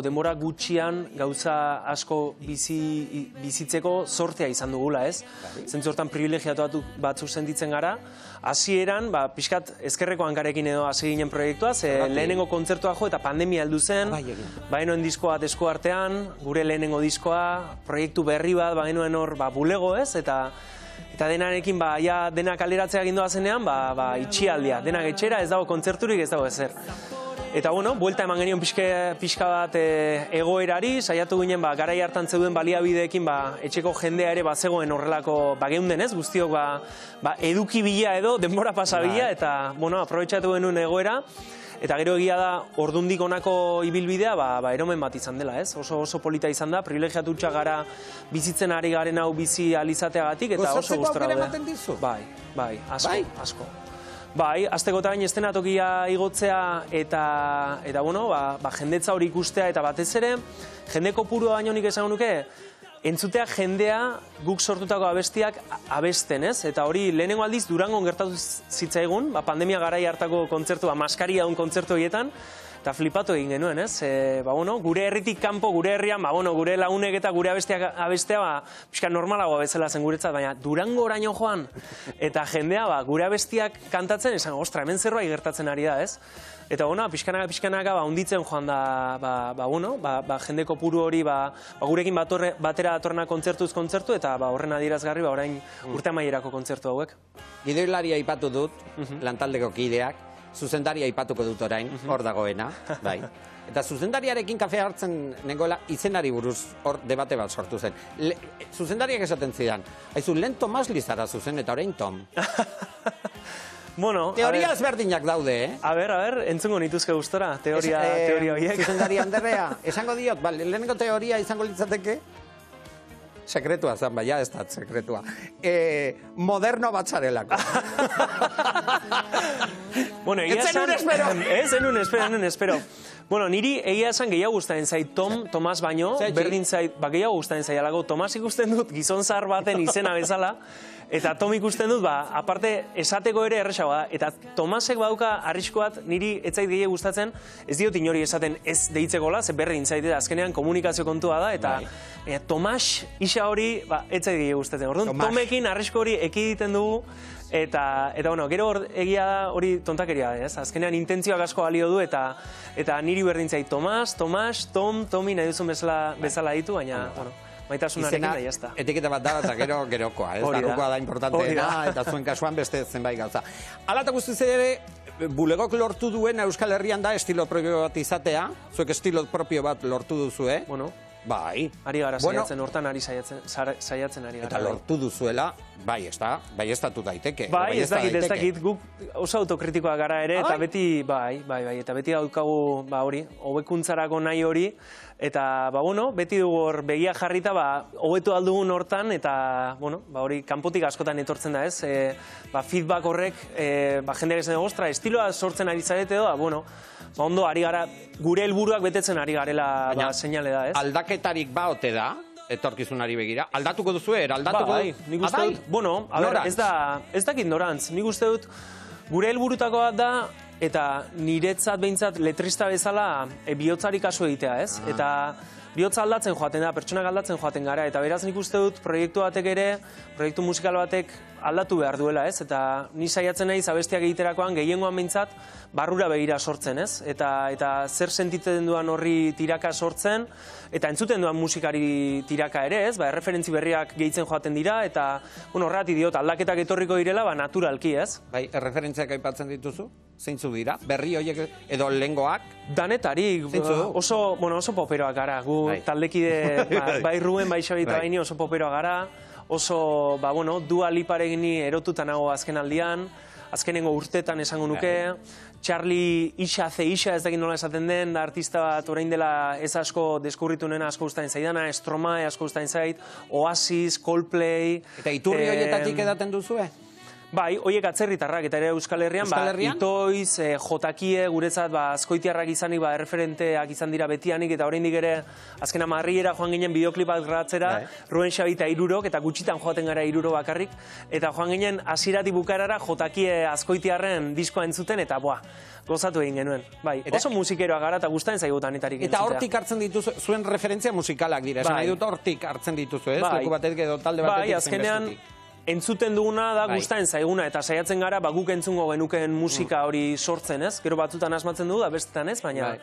denbora gutxian gauza asko bizitzeko sortea izan dugula, ez? Zentzortan privilegiatu batzuk sentitzen gara. Hasieran, pixkat ezkerreko hankarekin edo hasi ginen proiektua, lehenengo kontzertua jo eta pandemia heldu zen, bagenuen diskoa esku artean, gure lehenengo diskoa, proiektu berri bat, bagenuen hor bulego, ez? Eta denarekin, denak alderatzea egin doazenean, itxialdia, denak etxera, ez dago kontzerturik, ez dago ezer. Eta, buelta eman genion pixka bat egoerari, saiatu ginen, garai hartan zeuden baliabideekin, etxeko jendea ere bazegoen horrelako geunden, ez? Guztiok, eduki bila edo, denbora pasa bila, eta, aprobetxatu genuen egoera, eta gero egia da, ordundik honako ibilbidea, eromen bat izan dela, ez? Oso polita izan da, privilegiatutxa gara bizitzen ari garen hau bizi alizateagatik, eta oso gustora daude. Gozatzeko aukera ematen dizu? Bai, asko. Bai, aztekotan estenatokia igotzea eta jendetza hori ikustea eta batez ere, jende kopurua baino nik esan nuke, entzutea jendea guk sortutako abestiak abesten, ez? Eta hori lehenengo aldiz Durangon gertatu zitzaigun, pandemia garai hartako kontzertua, maskaria duen kontzertu horietan, eta flipatu egin genuen, ez? Gure herritik kanpo, gure herrian, gure lagunek eta gure abestea, pixka normalagoa bezala zen guretzat, baina Durango oraino joan, eta jendea, gure abestiak kantatzen, esan, ostra, hemen zerbait gertatzen ari da, ez? Eta, pixkanaka, hunditzen joan da, jende kopuru hori, gurekin batera datorrena kontzertuz kontzertu, eta horren adierazgarri, orain urte amaierako kontzertu hauek. Gidoilaria aipatu dut, lantaldeko kideak, zuzendaria aipatuko dut orain, hor dagoena, bai. Eta zuzendariarekin kafea hartzen nengoela izenari buruz hor debate bat sortu zen. Zuzendariak esaten zidan, haizu, lehen Tomas Lizara zuzen eta orain Tom. Teoria ezberdinak daude, eh? A ber, entzungo nituzke gustora, teoria horiek. Zuzendari Anderrea, esango diot, lehenengo teoria izango litzateke, sekretua zan, baina ez da sekretua. Moderno batzarelako. Ez zenun espero. Niri egia esan gehiago gustatzen zait Tomas baino, berdin zait, gehiago gustatzen zaialako. Tomas ikusten dut gizon zahar baten izena bezala, eta Tom ikusten dut, aparte esateko ere erresagoa da. Eta Tomasek bauka arrisko bat niri ez zait gehiago gustatzen, ez diot inori esaten ez deitzekola, ze berdin zait, azkenean komunikazio kontua da, eta Tomas isa hori ez zait gehiago gustatzen. Orduan, Tomekin arrisko hori ekiditen dugu, eta gero egia da hori tontakeria, ez? Azkenean intentzioak asko balio du, eta niri berdin zait Tomas, Tomi nahi duzun bezala ditu, baina, maitasunarekin da jazta. Etiketa bat da, eta gerokoa, ez? Darukoa da importanteena, eta zuen kasuan beste zenbait gauza. Hala eta guztiz ere, bulegok lortu duen Euskal Herrian da estilo propio bat izatea, zuek estilo propio bat lortu duzu, eh? Bai. Ari gara saiatzen, hortan ari saiatzen ari gara. Eta lortu duzuela, bai ez datu daiteke. Bai, ez dakit, guk oso autokritikoa gara ere, eta beti, eta beti daukagu, hori, hobekuntzarako nahi hori, eta, beti dugu hor begia jarrita, hobetu aldugun hortan, eta, hori, kanpotik askotan etortzen da, ez? Feedback horrek, jendeak esan dugu, ostra, estiloa sortzen ari zarete edo, ondo, ari gara, gure helburuak betetzen ari garela seinale da, ez? Aldaketarik baote da, etorkizunari begira. Aldatuko duzu, aldatuko du? Nik uste dut, ez dakit norantz, nik uste dut, gure helburutako bat da, eta niretzat behintzat letrista bezala bihotzari kasu egitea, ez? Eta bihotza aldatzen joaten da, pertsonak aldatzen joaten gara, eta beraz nik uste dut proiektu batek ere, proiektu musikal batek aldatu behar duela, ez? Eta ni saiatzen naiz abestiak egiterakoan gehiengoan behintzat barrura begira sortzen, ez? Eta zer sentitzen duan horri tiraka sortzen, eta entzuten duan musikari tiraka ere, ez? Erreferentzi berriak gehitzen joaten dira, eta horregatik diot aldaketak etorriko direla, naturalki, ez? Bai, erreferentziak aipatzen dituzu? Zeintzu dira? Berri horiek edo lehengoak? Danetarik, oso poperoak gara, gu taldekide, bai Ruben, bai Xabi eta baini oso poperoak gara, oso, Dua Liparegini erotuta nago azken aldian, azkenengo urtetan esango nuke, Charlie Isha, ez dakit nola esaten den, da artista bat orain dela ez asko deskurritu nena asko guztain zaidana, Stromae asko guztain zait, Oasis, Coldplay... Eta iturri horietatik edaten duzue? Bai, hoiek atzerritarrak eta ere Euskal Herrian, Itoiz, Jotakie, guretzat, Azkoitiarrak izanik, erreferenteak izan dira betianik, eta oraindik ere, azken amarriera joan ginen bideoklip bat gratzera, Ruen Xabita 3 eta gutxitan joaten gara 3 bakarrik, eta joan ginen hasieratik bukaerara Jotakie Azkoitiarren diskoa entzuten, eta gozatu egin genuen. Bai, oso musikeroa gara eta gustatzen zaigu tanetarik entzutea. Eta hortik hartzen dituzu, zuen referentzia musikalak dira, esan nahi dut hortik hartzen dituzu, ez? Leku batetik edo talde batetik azkenean, entzuten duguna da gustatzen zaiguna, eta saiatzen gara guk entzungo genukeen musika hori sortzen, ez? Gero batzutan asmatzen dugu, da bestetan ez, baina...